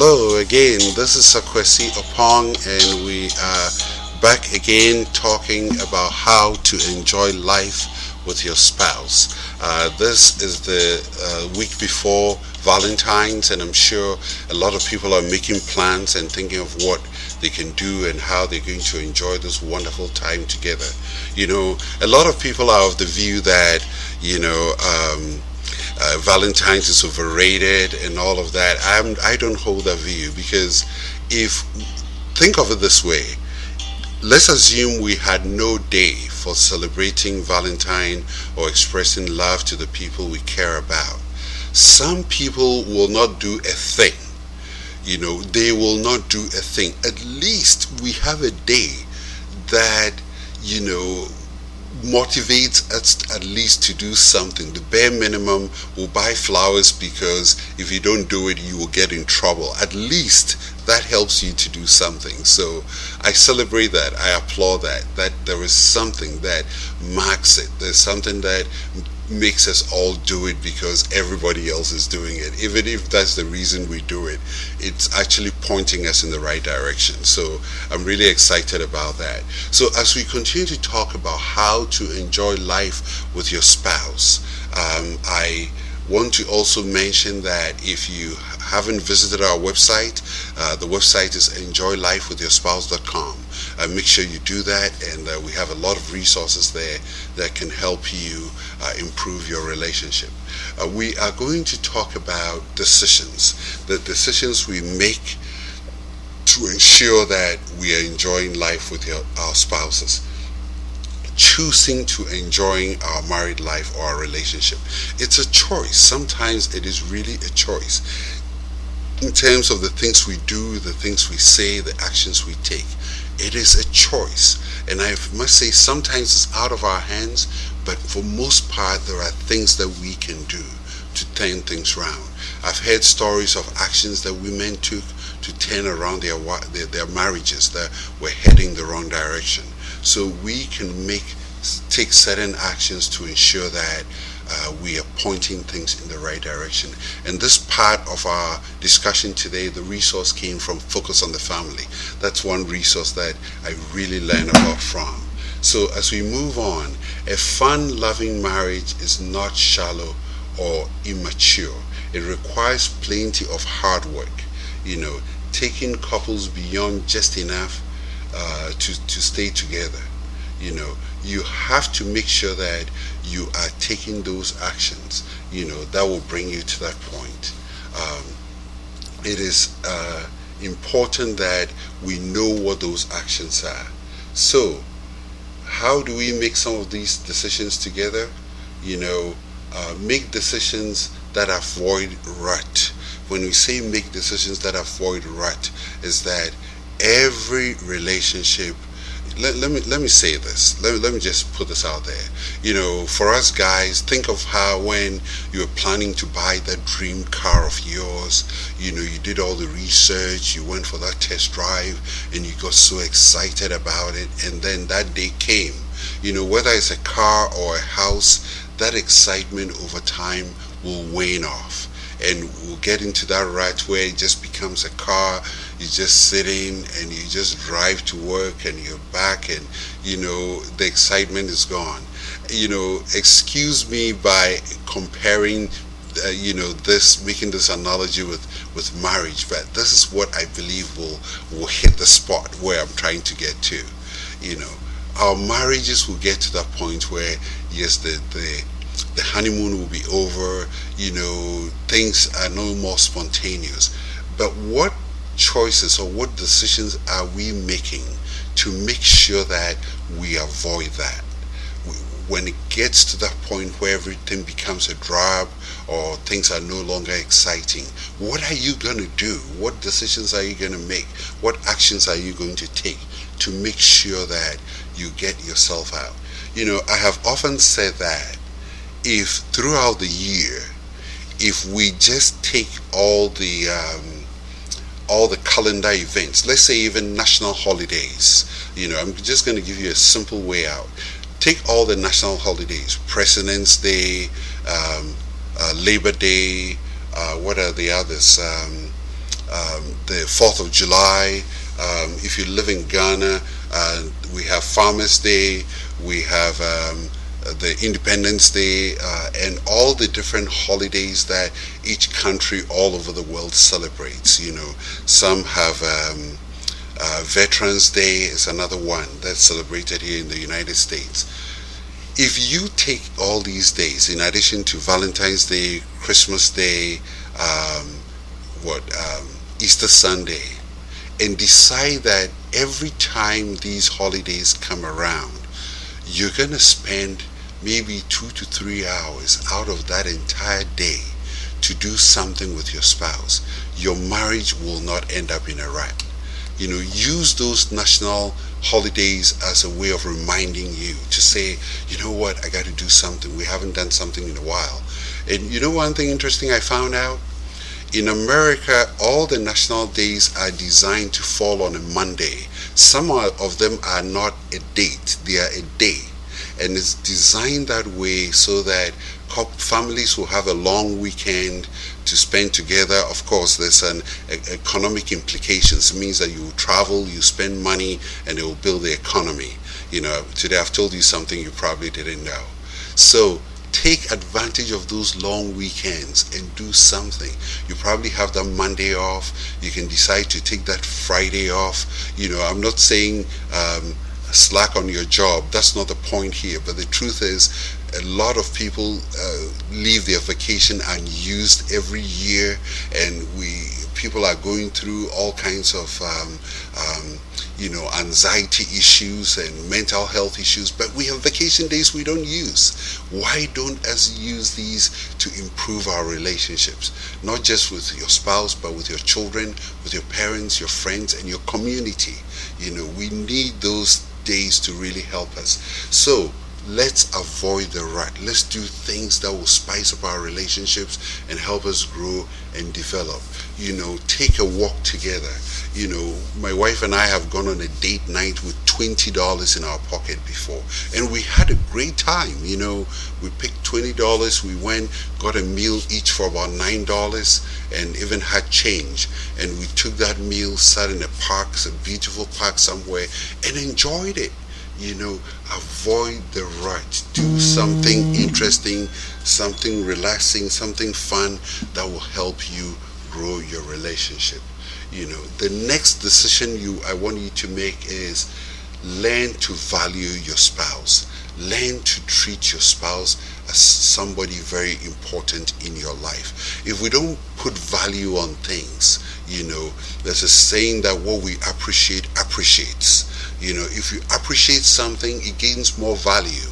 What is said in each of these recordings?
Hello again, this is Sakwesi Opong, and we are back again talking about how to enjoy life with your spouse. This is the week before Valentine's, and I'm sure a lot of people are making plans and thinking of what they can do and how they're going to enjoy this wonderful time together. A lot of people are of the view that, Valentine's is overrated and all of that. I don't hold that view, because if think of it this way, let's assume we had no day for celebrating Valentine or expressing love to the people we care about. Some people will not do a thing. They will not do a thing. At least we have a day that, motivates us at least to do something. The bare minimum, will buy flowers, because if you don't do it, you will get in trouble. At least that helps you to do something. So I celebrate that. I applaud that there is something that marks it. There's something that makes us all do it because everybody else is doing it. Even if that's the reason we do it, it's actually pointing us in the right direction. So I'm really excited about that. So as we continue to talk about how to enjoy life with your spouse, I want to also mention that if you haven't visited our website, the website is enjoylifewithyourspouse.com. Make sure you do that, and we have a lot of resources there that can help you improve your relationship. We are going to talk about decisions, the decisions we make to ensure that we are enjoying life with our spouses. Choosing to enjoying our married life or our relationship. It's a choice. Sometimes it is really a choice in terms of the things we do, the things we say, the actions we take. It is a choice, and I must say sometimes it's out of our hands, but for most part there are things that we can do to turn things around. I've heard stories of actions that women took to turn around their marriages that were heading the wrong direction. So we can take certain actions to ensure that we are pointing things in the right direction. And this part of our discussion today, the resource came from Focus on the Family. That's one resource that I really learned about from. So as we move on, a fun, loving marriage is not shallow or immature. It requires plenty of hard work, taking couples beyond just enough to stay together. You have to make sure that you are taking those actions, that will bring you to that point. It is important that we know what those actions are. So, how do we make some of these decisions together? Make decisions that avoid rut. When we say make decisions that avoid rut, is that every relationship, let me say this. Let me just put this out there. For us guys, think of how when you were planning to buy that dream car of yours, you did all the research, you went for that test drive, and you got so excited about it, and then that day came. Whether it's a car or a house, that excitement over time will wane off, and we'll get into that rut where it just becomes a car. You're just sitting and you just drive to work and you're back, and the excitement is gone. Excuse me by comparing making this analogy with marriage, but this is what I believe will hit the spot where I'm trying to get to. Our marriages will get to that point where, yes, the honeymoon will be over, things are no more spontaneous. But what choices or what decisions are we making to make sure that we avoid that? When it gets to that point where everything becomes a drab or things are no longer exciting, what are you going to do? What decisions are you going to make? What actions are you going to take to make sure that you get yourself out? I have often said that if throughout the year, if we just take all the calendar events, let's say even national holidays, I'm just going to give you a simple way out. Take all the national holidays, President's Day, Labor Day, what are the others? the 4th of July. If you live in Ghana, we have Farmers Day, we have the Independence Day, and all the different holidays that each country all over the world celebrates. Some have Veterans Day is another one that's celebrated here in the United States. If you take all these days, in addition to Valentine's Day, Christmas Day, um, Easter Sunday, and decide that every time these holidays come around, you're going to spend maybe 2 to 3 hours out of that entire day to do something with your spouse, your marriage will not end up in a rut. Use those national holidays as a way of reminding you to say, you know what, I got to do something. We haven't done something in a while. And one thing interesting I found out? In America, all the national days are designed to fall on a Monday. Some of them are not a date, they are a day. And it's designed that way so that families will have a long weekend to spend together. Of course, there's an economic implications. It means that you will travel, you spend money, and it will build the economy. Today I've told you something you probably didn't know. So take advantage of those long weekends and do something. You probably have that Monday off. You can decide to take that Friday off. I'm not saying slack on your job. That's not the point here. But the truth is, a lot of people leave their vacation unused every year, and people are going through all kinds of anxiety issues and mental health issues, but we have vacation days we don't use. Why don't us use these to improve our relationships, not just with your spouse, but with your children, with your parents, your friends, and your community? We need those days to really help us. So let's avoid the rut. Let's do things that will spice up our relationships and help us grow and develop. Take a walk together. My wife and I have gone on a date night with $20 in our pocket before, and we had a great time. We picked $20, we went, got a meal each for about $9, and even had change. And we took that meal, sat in a park, it's a beautiful park somewhere, and enjoyed it. Avoid the rut. Do something interesting, something relaxing, something fun that will help you grow your relationship. The next decision I want you to make is learn to value your spouse. Learn to treat your spouse as somebody very important in your life. If we don't put value on things, there's a saying that what we appreciate appreciates. If you appreciate something, it gains more value.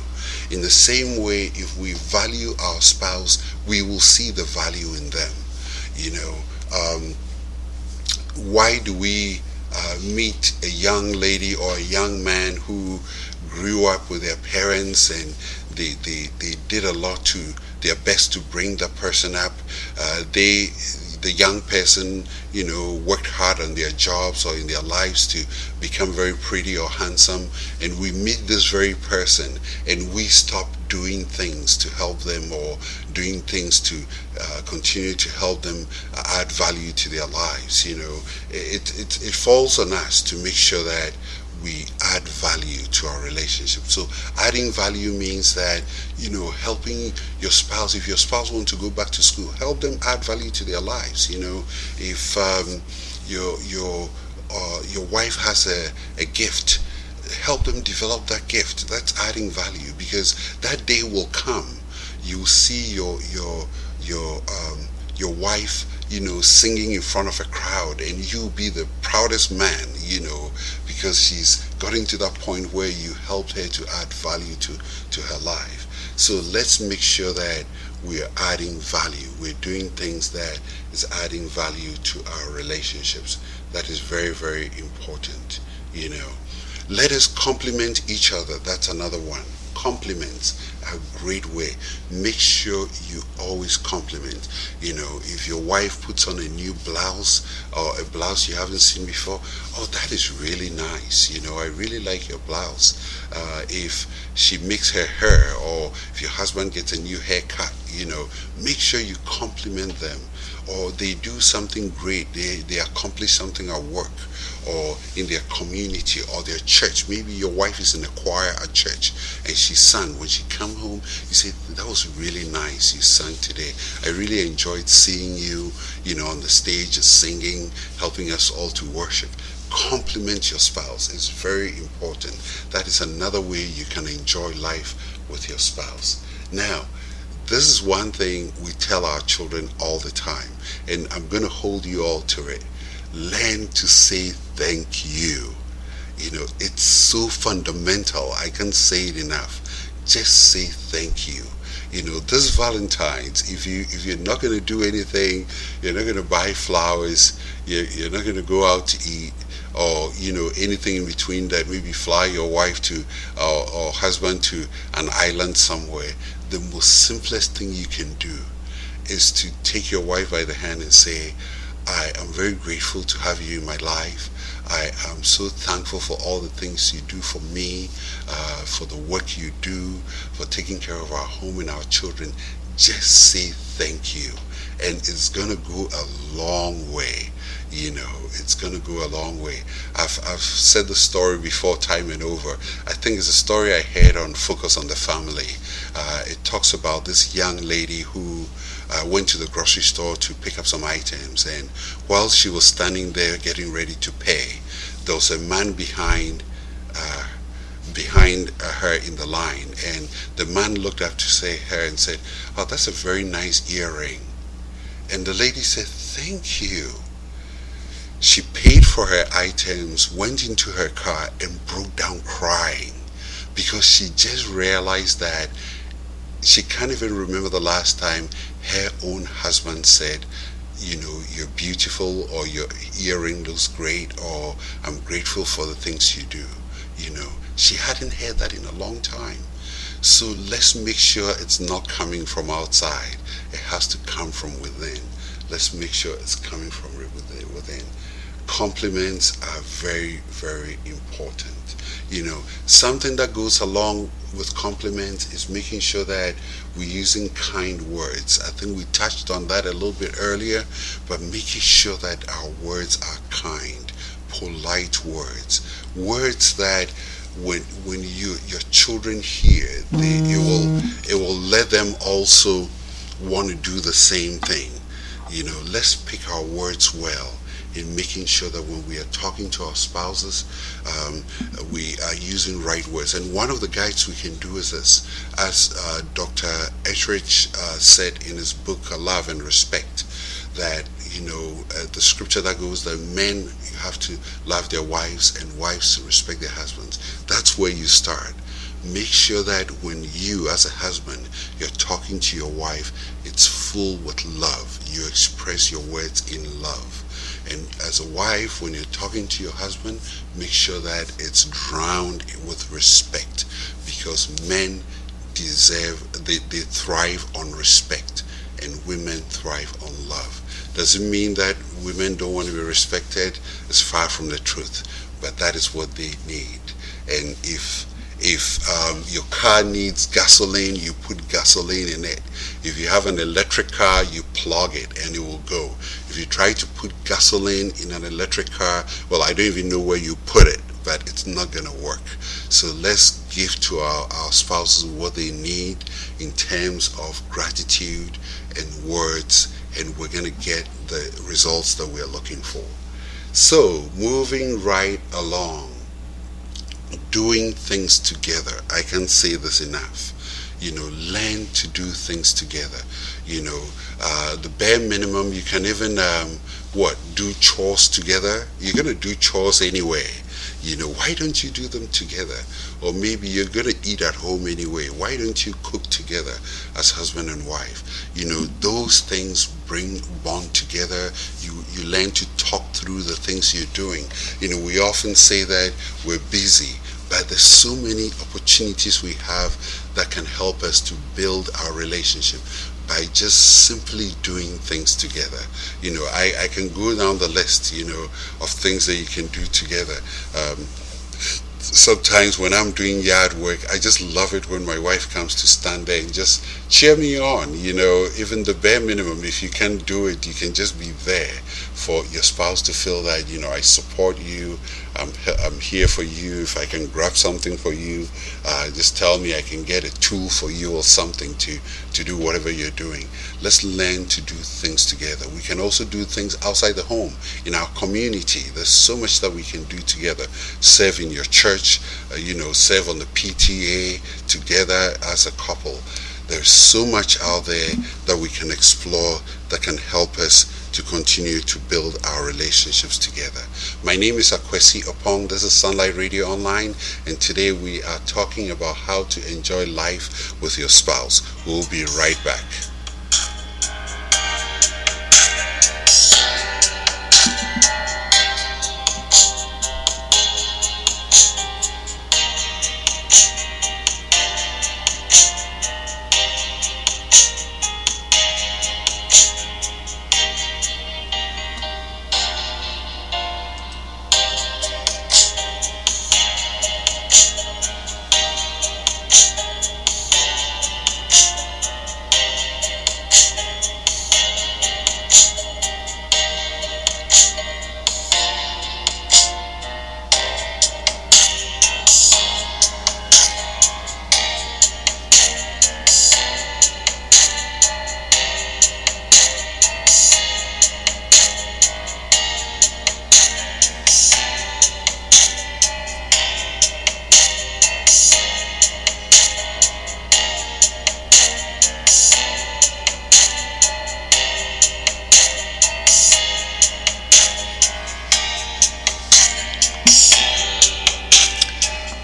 In the same way, if we value our spouse, we will see the value in them. Why do we meet a young lady or a young man who grew up with their parents and they did a lot to their best to bring that person up? The young person, worked hard on their jobs or in their lives to become very pretty or handsome, and we meet this very person and we stop doing things to help them or doing things to continue to help them add value to their lives. It falls on us to make sure that we add value to our relationship. So adding value means that, helping your spouse. If your spouse wants to go back to school, help them add value to their lives. If your wife has a gift, help them develop that gift. That's adding value, because that day will come. You'll see your wife, singing in front of a crowd, and you'll be the proudest man, because she's gotten to that point where you helped her to add value to her life. So let's make sure that we are adding value. We're doing things that is adding value to our relationships. That is very, very important. Let us compliment each other. That's another one. Compliments are a great way. Make sure you always compliment. If your wife puts on a new blouse or a blouse you haven't seen before, oh, that is really nice. I really like your blouse. If she makes her hair, or if your husband gets a new haircut, make sure you compliment them, or they do something great, they accomplish something at work or in their community or their church. Maybe your wife is in a choir at church and she sang. When she come home, you say, that was really nice, you sang today. I really enjoyed seeing you, on the stage singing, helping us all to worship. Compliment your spouse. It's very important. That is another way you can enjoy life with your spouse. Now, this is one thing we tell our children all the time, and I'm going to hold you all to it. Learn to say thank you. It's so fundamental. I can't say it enough. Just say thank you. This Valentine's, if you're not going to do anything, you're not going to buy flowers, you're not going to go out to eat, or anything in between that, maybe fly your wife to or husband to an island somewhere, the most simplest thing you can do is to take your wife by the hand and say, I am very grateful to have you in my life. I am so thankful for all the things you do for me, for the work you do, for taking care of our home and our children. Just say thank you, and it's gonna go a long way. It's gonna go a long way. I've said the story before, time and over. I think it's a story I heard on Focus on the Family. It talks about this young lady who went to the grocery store to pick up some items, and while she was standing there getting ready to pay, there was a man behind her in the line, and the man looked up to her and said, "Oh, that's a very nice earring." And the lady said, "Thank you." She paid for her items, went into her car, and broke down crying because she just realized that she can't even remember the last time her own husband said, "You're beautiful," or "Your earring looks great," or "I'm grateful for the things you do." She hadn't heard that in a long time. So let's make sure it's not coming from outside. It has to come from within. Let's make sure it's coming from within. Compliments are very, very important. Something that goes along with compliments is making sure that we're using kind words. I think we touched on that a little bit earlier, but making sure that our words are kind, polite words that when your children hear, it will let them also want to do the same thing. Let's pick our words well in making sure that when we are talking to our spouses, we are using right words. And one of the guides we can do is this, as Dr. Etrich said in his book, Love and Respect, that the scripture that goes that men have to love their wives and wives to respect their husbands. That's where you start. Make sure that when you, as a husband, you're talking to your wife, it's full with love. You express your words in love. And as a wife, when you're talking to your husband, make sure that it's drowned with respect, because men they thrive on respect, and women thrive on love. Doesn't mean that women don't want to be respected. It's far from the truth, but that is what they need. And if your car needs gasoline, you put gasoline in it. If you have an electric car, you plug it and it will go. If you try to put gasoline in an electric car, well, I don't even know where you put it, but it's not going to work. So let's give to our spouses what they need in terms of gratitude and words, and we're going to get the results that we're looking for. So, moving right along, doing things together. I can't say this enough. Learn to do things together. The bare minimum, you can even, do chores together. You're going to do chores anyway. Why don't you do them together? Or maybe you're going to eat at home anyway. Why don't you cook together as husband and wife? Those things bring bond together. You learn to talk through the things you're doing. We often say that we're busy, but there's so many opportunities we have that can help us to build our relationship by just simply doing things together. I can go down the list, of things that you can do together. sometimes when I'm doing yard work, I just love it when my wife comes to stand there and just cheer me on. Even the bare minimum, if you can't do it, you can just be there for your spouse to feel that, I support you. I'm here for you. If I can grab something for you, just tell me. I can get a tool for you or something to do whatever you're doing. Let's learn to do things together. We can also do things outside the home, in our community. There's so much that we can do together. Serve in your church, serve on the PTA together as a couple. There's so much out there that we can explore that can help us to continue to build our relationships together. My name is Akwesi Opong. This is Sunlight Radio Online, and today we are talking about how to enjoy life with your spouse. We'll be right back.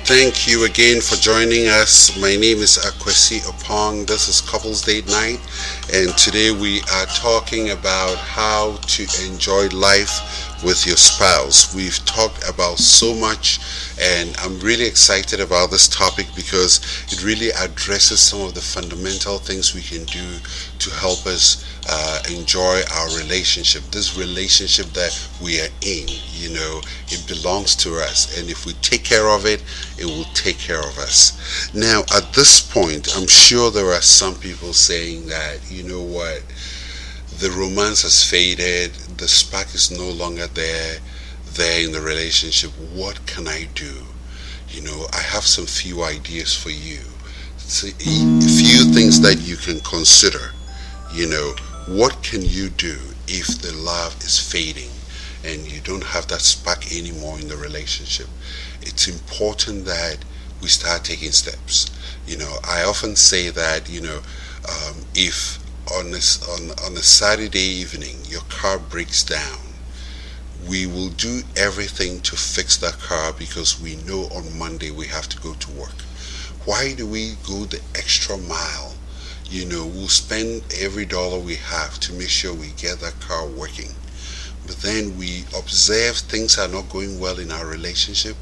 Thank you again for joining us. My name is Akwesi Opong. This is Couples Date Night, and today we are talking about how to enjoy life with your spouse. We've talked about so much, and I'm really excited about this topic because it really addresses some of the fundamental things we can do to help us enjoy our relationship. This relationship that we are in, it belongs to us, and if we take care of it, it will take care of us. Now, at this point, I'm sure there are some people saying that, the romance has faded, the spark is no longer there in the relationship. What can I do? I have some few ideas for you. A few things that you can consider. What can you do if the love is fading and you don't have that spark anymore in the relationship? It's important that we start taking steps. I often say that, if on a Saturday evening your car breaks down, we will do everything to fix that car because we know on Monday we have to go to work. Why do we go the extra mile? We'll spend every dollar we have to make sure we get that car working. But then we observe things are not going well in our relationship,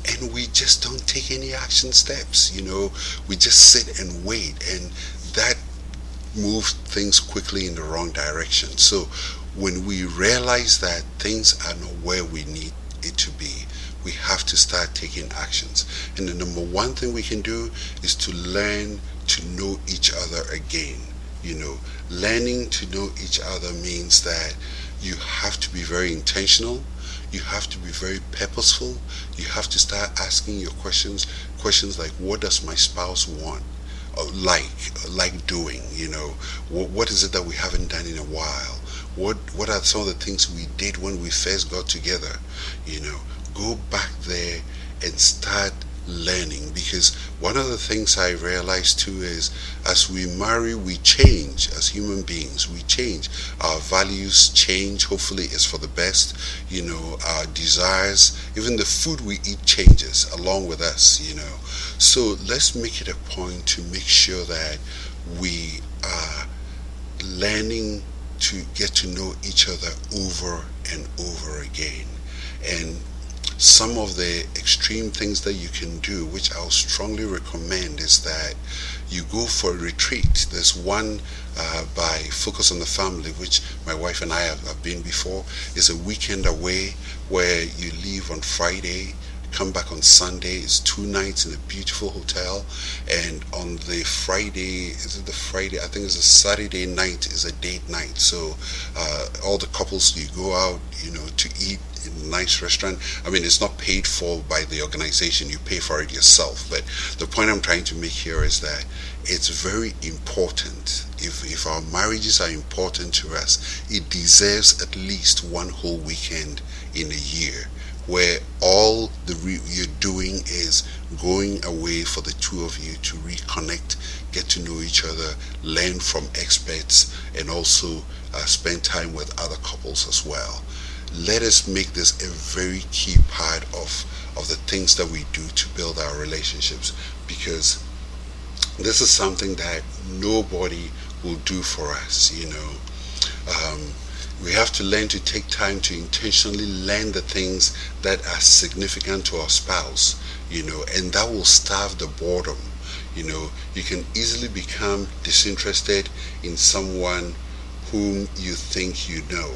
and we just don't take any action steps. We just sit and wait, and that moves things quickly in the wrong direction. So when we realize that things are not where we need it to be, we have to start taking actions. And the number one thing we can do is to learn to know each other again. Learning to know each other means that you have to be very intentional. You have to be very purposeful. You have to start asking your questions like, what does my spouse want? Or like doing, what is it that we haven't done in a while? What are some of the things we did when we first got together? Go back there and start learning, because one of the things I realized too is as we marry, we change as human beings. We change. Our values change. Hopefully it's for the best. Our desires, even the food we eat changes along with us. So let's make it a point to make sure that we are learning to get to know each other over and over again. And some of the extreme things that you can do, which I'll strongly recommend, is that you go for a retreat. There's one by Focus on the Family, which my wife and I have been before. It's a weekend away where you leave on Friday, come back on Sunday. It's 2 nights in a beautiful hotel, and on the Friday, is it the Friday? I think it's a Saturday night is a date night. So all the couples, you go out, to eat in a nice restaurant. I mean, it's not paid for by the organization, you pay for it yourself. But the point I'm trying to make here is that it's very important. If our marriages are important to us, it deserves at least one whole weekend in a year where all you're doing is going away for the two of you to reconnect, get to know each other, learn from experts, and also spend time with other couples as well. Let us make this a very key part of the things that we do to build our relationships, because this is something that nobody will do for us. We have to learn to take time to intentionally learn the things that are significant to our spouse, and that will starve the boredom. You can easily become disinterested in someone whom you think you know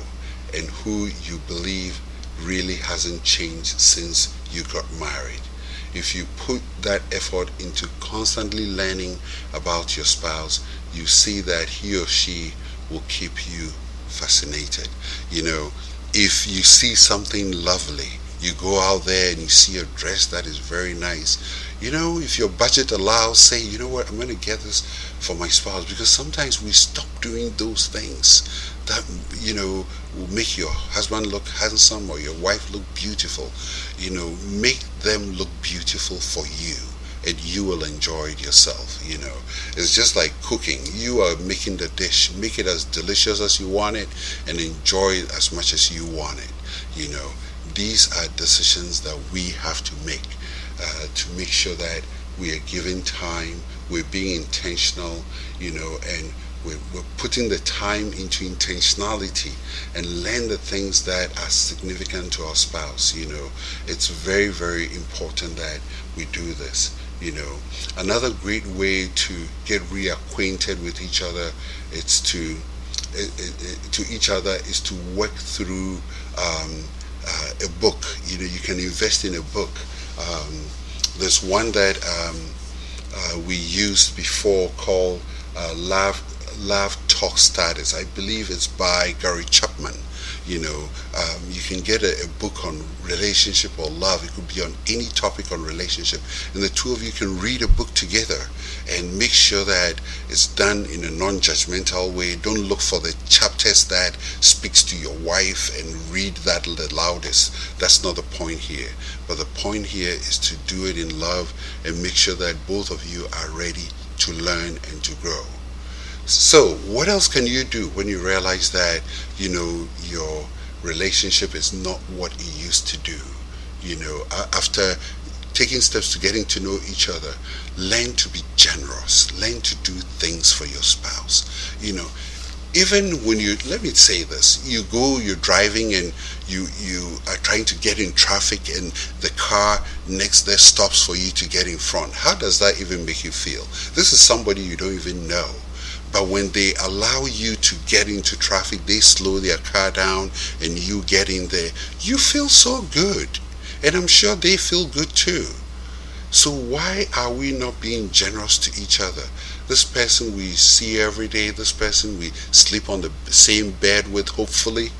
and who you believe really hasn't changed since you got married. If you put that effort into constantly learning about your spouse, you see that he or she will keep you fascinated. If you see something lovely, you go out there and you see a dress that is very nice. If your budget allows, say, you know what, I'm going to get this for my spouse, because sometimes we stop doing those things that, will make your husband look handsome or your wife look beautiful. Make them look beautiful for you, and you will enjoy it yourself. It's just like cooking. You are making the dish, make it as delicious as you want it and enjoy it as much as you want it. These are decisions that we have to make sure that we are giving time, we're being intentional, and we're putting the time into intentionality and learn the things that are significant to our spouse. It's very, very important that we do this. Another great way to get reacquainted with each other is to each other is to work through a book. You can invest in a book. There's one that we used before called Love Talk Status. I believe it's by Gary Chapman. You can get a book on relationship or love. It could be on any topic on relationship, and the two of you can read a book together and make sure that it's done in a non-judgmental way. Don't look for the chapters that speaks to your wife and read that the loudest. That's not the point here. But the point here is to do it in love and make sure that both of you are ready to learn and to grow. So what else can you do when you realize that your relationship is not what it used to do? After taking steps to getting to know each other, learn to be generous, learn to do things for your spouse. Even when let me say this, you're driving and you are trying to get in traffic and the car next there stops for you to get in front. How does that even make you feel? This is somebody you don't even know. But when they allow you to get into traffic, they slow their car down and you get in there, you feel so good. And I'm sure they feel good too. So why are we not being generous to each other? This person we see every day, this person we sleep on the same bed with, hopefully.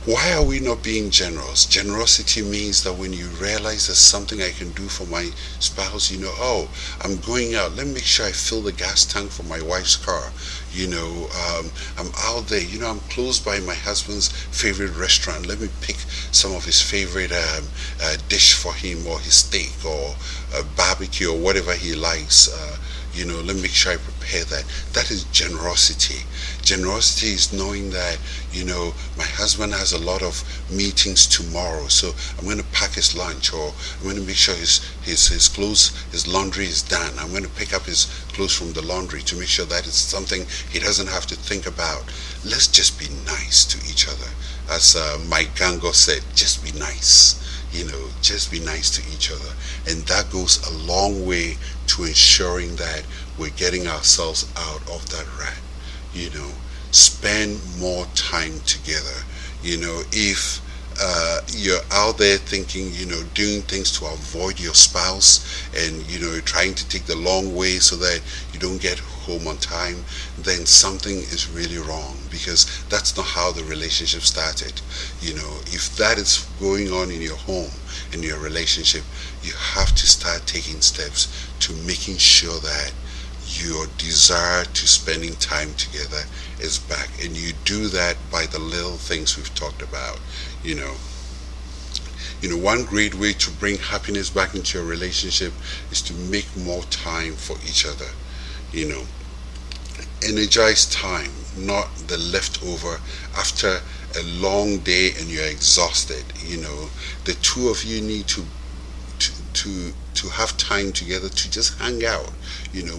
Why are we not being generous? Generosity means that when you realize there's something I can do for my spouse, oh, I'm going out, let me make sure I fill the gas tank for my wife's car. I'm out there, I'm close by my husband's favorite restaurant. Let me pick some of his favorite dish for him, or his steak, or barbecue, or whatever he likes. Let me make sure I prepare that. That is generosity. Generosity is knowing that, my husband has a lot of meetings tomorrow, so I'm going to pack his lunch, or I'm going to make sure his clothes, his laundry is done. I'm going to pick up his clothes from the laundry to make sure that it's something he doesn't have to think about. Let's just be nice to each other. As Mike Gango said, just be nice. Just be nice to each other. And that goes a long way to ensuring that we're getting ourselves out of that rut. Spend more time together. If you're out there thinking, doing things to avoid your spouse, and you're trying to take the long way so that you don't get home on time, then something is really wrong, because that's not how the relationship started. If that is going on in your home, in your relationship, you have to start taking steps to making sure that your desire to spending time together is back. And you do that by the little things we've talked about. you know one great way to bring happiness back into your relationship is to make more time for each other. you know Energize time, not the leftover after a long day and you're exhausted. The two of you need to have time together to just hang out.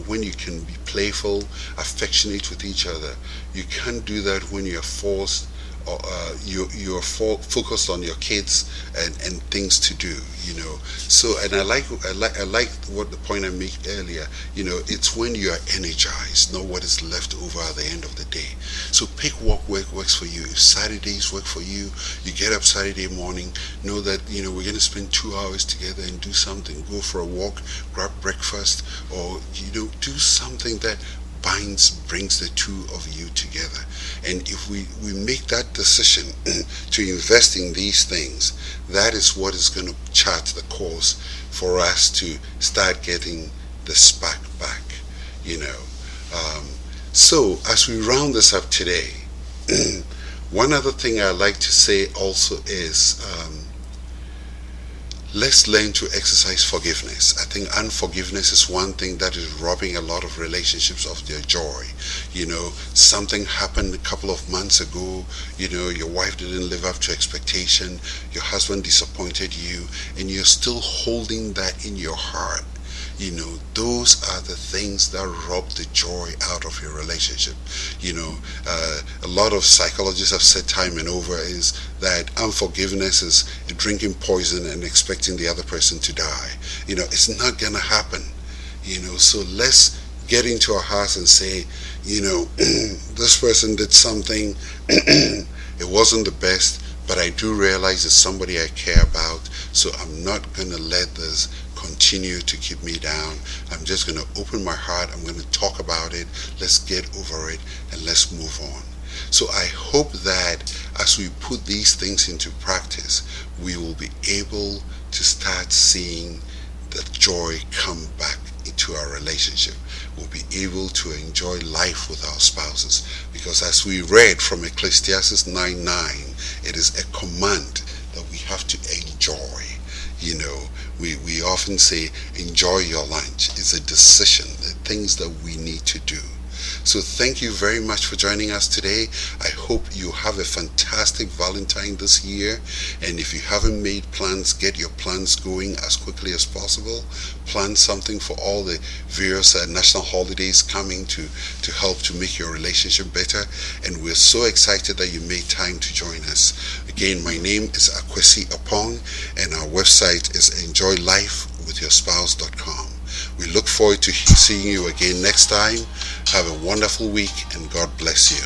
When you can be playful, affectionate with each other. You can't do that when you're forced, or you're focused on your kids and things to do. So, and I like what the point I made earlier. It's when you are energized, not what is left over at the end of the day. So pick what works for you. If Saturdays work for you, you get up Saturday morning, know that we're going to spend 2 hours together and do something. Go for a walk, grab breakfast, or do something that brings the two of you together. And if we make that decision to invest in these things, that is what is going to chart the course for us to start getting the spark back. So as we round this up today, one other thing I like to say also is, let's learn to exercise forgiveness. I think unforgiveness is one thing that is robbing a lot of relationships of their joy. Something happened a couple of months ago, your wife didn't live up to expectation, your husband disappointed you, and you're still holding that in your heart. Those are the things that rob the joy out of your relationship. A lot of psychologists have said time and over is that unforgiveness is drinking poison and expecting the other person to die. It's not gonna happen. So let's get into our hearts and say, this person did something, it wasn't the best, but I do realize it's somebody I care about, so I'm not gonna let this continue to keep me down. I'm just going to open my heart. I'm going to talk about it. Let's get over it and let's move on. So I hope that as we put these things into practice, we will be able to start seeing the joy come back into our relationship. We'll be able to enjoy life with our spouses, because as we read from Ecclesiastes 9:9, it is a command that we have to enjoy. We often say, enjoy your lunch. It's a decision, the things that we need to do. So thank you very much for joining us today. I hope you have a fantastic Valentine this year. And if you haven't made plans, get your plans going as quickly as possible. Plan something for all the various national holidays coming to help to make your relationship better. And we're so excited that you made time to join us. Again, my name is Akwesi Apong, and our website is enjoylifewithyourspouse.com. We look forward to seeing you again next time. Have a wonderful week, and God bless you.